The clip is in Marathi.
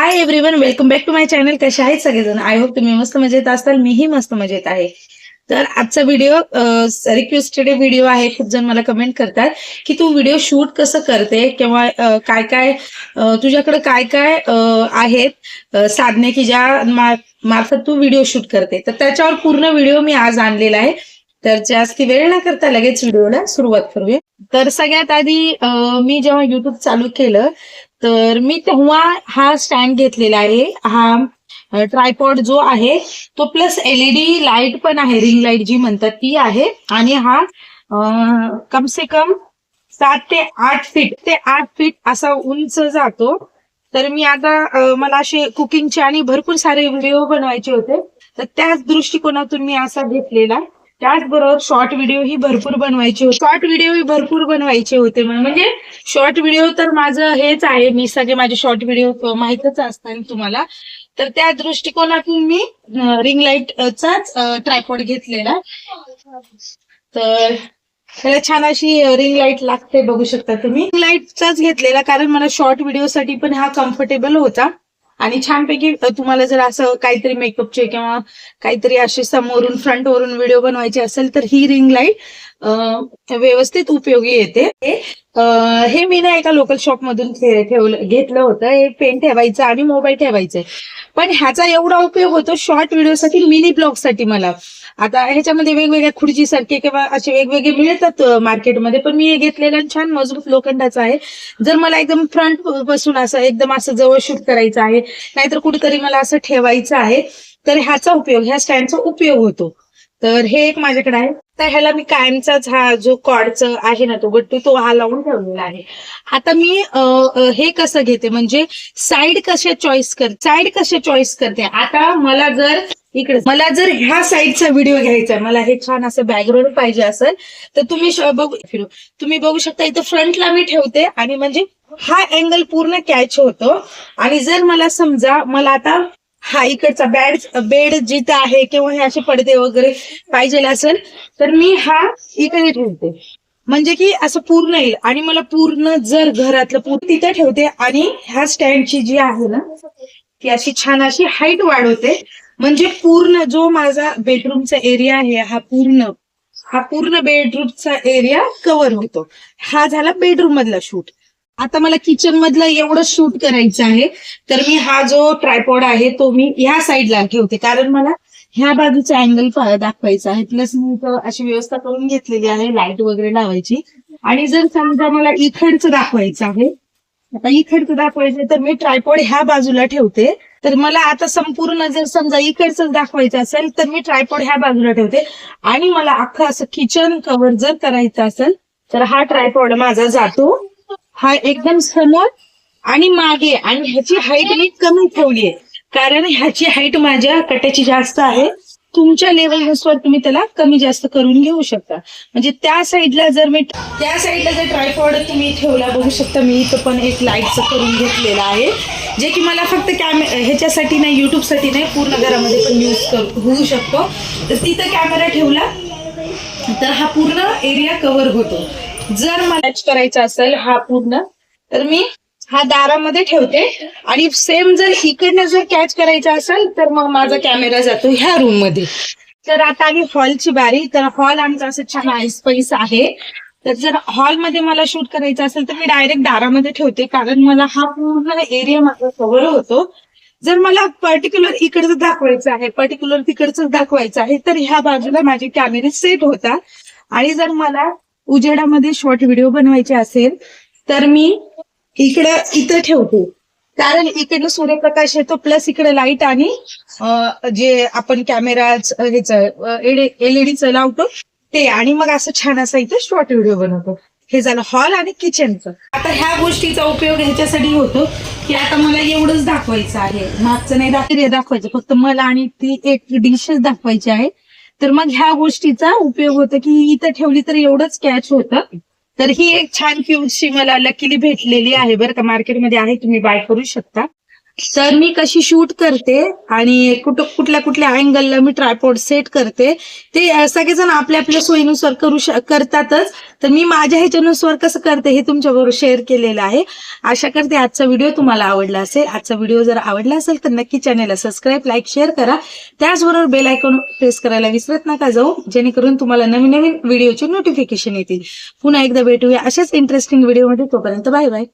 High everyone, welcome back to my channel. कसे आहेत सगळेजण? आय होप तुम्ही मस्त मजेत असाल. मीही मस्त मजेत आहे. तर आजचा व्हिडिओ रिक्वेस्टेड व्हिडिओ आहे. खूप जण मला कमेंट करतात की तू व्हिडिओ शूट कसं करते किंवा काय काय तुझ्याकडे काय काय आहेत साधने की ज्या मार्फत तू व्हिडिओ शूट करते. तर त्याच्यावर पूर्ण व्हिडिओ मी आज आणलेला आहे. तर जास्त वेळ न करता लगेच व्हिडिओला सुरुवात करूया. तर सगळ्यात आधी मी जेव्हा युट्यूब चालू केलं तर मी तेव्हा हा स्टँड घेतलेला आहे. हा ट्रायपॉड जो आहे तो प्लस एलईडी लाईट पण आहे, रिंग लाईट जी म्हणतात ती आहे. आणि हा कम से कम 7 ते 8 फीट असा उंच जातो. तर मी आता मला असे कुकिंगचे आणि भरपूर सारे व्हिडिओ बनवायचे होते, तर त्याच दृष्टिकोनातून मी असा घेतलेला. त्याचबरोबर शॉर्ट व्हिडिओ भरपूर बनवायचे होते म्हणजे शॉर्ट व्हिडिओ तर माझं हेच आहे. मी सगळे माझे शॉर्ट व्हिडिओ माहीतच असतात तुम्हाला. तर त्या दृष्टिकोनातून मी रिंग लाईटचाच ट्रायपॉड घेतलेला. तर त्याला छान अशी रिंग लाईट लागते, बघू शकता तुम्ही. रिंग लाईटचाच घेतलेला कारण मला शॉर्ट व्हिडिओसाठी पण हा कम्फर्टेबल होता. आणि छानपैकी तुम्हाला जर असं काहीतरी मेकअपचे किंवा काहीतरी असे समोरून फ्रंटवरून व्हिडिओ बनवायचे असेल तर ही रिंग लाईट व्यवस्थित उपयोगी येते. हे मी ना एका लोकल शॉप मधून घेतलं होतं. हे पेन ठेवायचं आणि मोबाईल ठेवायचंय. पण ह्याचा एवढा उपयोग होतो शॉर्ट व्हिडिओसाठी, मिनी ब्लॉगसाठी. मला आता ह्याच्यामध्ये वेगवेगळ्या खुर्चीसारखे किंवा असे वेगवेगळे मिळतात मार्केटमध्ये, पण मी हे घेतलेलं छान मजबूत लोखंडाचं आहे. जर मला एकदम फ्रंट बसून असं एकदम असं जवळ शूट करायचं आहे, नाहीतर कुठेतरी मला असं ठेवायचं आहे, तर ह्याचा उपयोग, ह्या स्टँडचा उपयोग होतो. तर हे एक माझ्याकडे आहे. तर ह्याला मी कायमचाच हा जो कॉर्डचा आहे ना तो गट्टू, तो हा लावून ठेवलेला आहे. आता मी हे कसं घेते म्हणजे साईड कशा चॉईस करते. आता मला जर ह्या साईडचा व्हिडिओ घ्यायचा, मला हे छान असं बॅकग्राऊंड पाहिजे असेल, तर तुम्ही बघू शकता इथं फ्रंटला मी ठेवते आणि म्हणजे हा अँगल पूर्ण कॅच होतो. आणि जर मला समजा मला आता हा इकडचा बेड जिथं आहे किंवा हे असे पडदे वगैरे पाहिजे असेल तर मी हा इकडे ठेवते, म्हणजे की असं पूर्ण येईल. आणि मला पूर्ण जर घरातलं पूर्ण तिथे ठेवते आणि ह्या स्टँडची जी आहे ना ती अशी छान अशी हाईट वाढवते. म्हणजे पूर्ण जो माझा बेडरूमचा एरिया आहे हा पूर्ण बेडरूमचा एरिया कव्हर होतो. हा झाला बेडरूम मधला शूट. आता मला किचन मधलं एवढं शूट करायचं आहे, तर मी हा जो ट्रायपॉड आहे तो मी ह्या साईडला ठेवते, कारण मला ह्या बाजूचा अँगल दाखवायचा आहे. प्लस मी अशी व्यवस्था करून घेतलेली आहे लाईट वगैरे लावायची. आणि जर समजा मला इकडचं दाखवायचं आहे, तर मी ट्रायपॉड ह्या बाजूला ठेवते. तर मला आता संपूर्ण जर समजा इकडचं दाखवायचं असेल तर मी ट्रायपॉड ह्या बाजूला ठेवते. आणि मला अख्खं असं किचन कव्हर जर करायचं असेल तर हा ट्रायपॉड माझा जातो हा एकदम समोर आणि मागे. आणि ह्याची हाईट मी कमी ठेवली आहे, कारण ह्याची हाईट माझ्या कट्याची जास्त आहे. तुमच्या लेवलनुसार तुम्ही त्याला कमी जास्त करून घेऊ शकता. म्हणजे त्या साईडला जर ट्रायपॉड तुम्ही ठेवला, बघू शकता मी इथं पण एक लाईटचं करून घेतलेलं आहे, जे की मला फक्त ह्याच्यासाठी नाही, युट्यूबसाठी नाही, पूर्ण घरामध्ये पण यूज होऊ शकतो. तर तिथं कॅमेरा ठेवला तर हा पूर्ण एरिया कव्हर होतो. जर मला कॅच करायचा असेल हा पूर्ण, तर मी हा दारामध्ये ठेवते. आणि सेम जर इकडनं जर कॅच करायचा असेल तर मग माझा कॅमेरा जातो ह्या रूम मध्ये. तर आता आली हॉलची बारी. तर हॉल आमचा असं छान आईस्पाईस आहे. तर जर हॉलमध्ये मला शूट करायचं असेल तर मी डायरेक्ट दारामध्ये ठेवते, कारण मला हा पूर्ण एरिया माझा कव्हर होतो. जर मला पर्टिक्युलर इकडचं दाखवायचं आहे, पर्टिक्युलर तिकडचं दाखवायचं आहे, तर ह्या बाजूला माझे कॅमेरे सेट होतात. आणि जर मला उजेडामध्ये शॉर्ट व्हिडिओ बनवायचे असेल तर मी इथं ठेवते, कारण इकडनं सूर्यप्रकाश येतो, प्लस इकडे लाईट आणि जे आपण कॅमेरा एलईडीचं लावतो ते. आणि मग असं छान असं इथं शॉर्ट व्हिडिओ बनवतो. हे झालं हॉल आणि किचनचं. आता ह्या गोष्टीचा उपयोग ह्याच्यासाठी होतो की आता मला एवढंच दाखवायचं आहे, मागचं नाही दाखवायचं, फक्त मला आणि ती एक डिशच दाखवायची आहे. तर मग ह्या गोष्टीचा उपयोग होतो की इथं ठेवली तर एवढंच कॅच होतं. तर ही एक छान क्यूटशी मला लकीली भेटलेली आहे बरं का, मार्केटमध्ये आहे, तुम्ही बाय करू शकता. तर मी कशी शूट करते आणि कुठल्या कुठल्या अँगलला मी ट्रायपॉड सेट करते ते सगळेजण आपल्या आपल्या सोयीनुसार करतातच. तर मी माझ्या ह्याच्यानुसार कसं करते हे तुमच्याबरोबर शेअर केलेलं आहे. आशा करते आजचा व्हिडिओ तुम्हाला आवडला असेल. आजचा व्हिडिओ जर आवडला असेल तर नक्की चॅनलला सबस्क्राईब, लाईक, शेअर करा. त्याचबरोबर बेल आयकॉन प्रेस करायला विसरत नका जाऊ, जेणेकरून तुम्हाला नवीन नवीन व्हिडिओचे नोटिफिकेशन येतील. पुन्हा एकदा भेटूया अशाच इंटरेस्टिंग व्हिडिओमध्ये. तोपर्यंत बाय बाय.